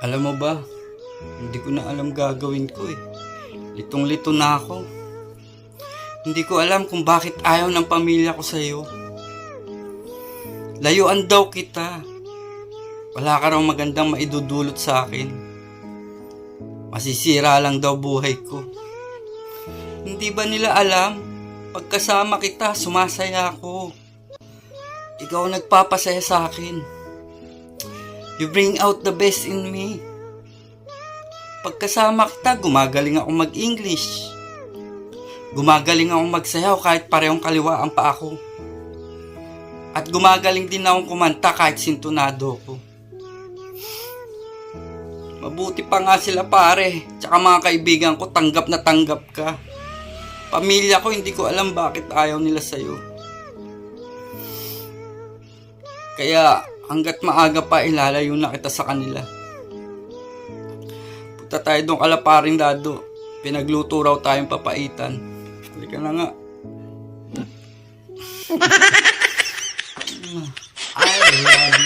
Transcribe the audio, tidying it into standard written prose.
Alam mo ba, hindi ko na alam gagawin ko eh. Litong-lito na ako. Hindi ko alam kung bakit ayaw ng pamilya ko sa'yo. Layuan daw kita. Wala ka raw magandang maidudulot sa akin. Masisira lang daw buhay ko. Hindi ba nila alam? Pagkasama kita, sumasaya ako. Ikaw ang nagpapasaya sa akin. You bring out the best in me. Pagkasama kita, gumagaling ako mag-English. Gumagaling ako magsayaw kahit parehong kaliwa ang paa ko. At gumagaling din akong kumanta kahit sintunado ko. Mabuti pa nga sila pare, tsaka mga kaibigan ko, tanggap na tanggap ka. Pamilya ko, hindi ko alam bakit ayaw nila sa'yo. Kaya hanggat maaga pa, ilalayo na kita sa kanila. Punta tayo doon kala paring Dado. Pinagluto raw tayong papaitan. Halika na nga. I love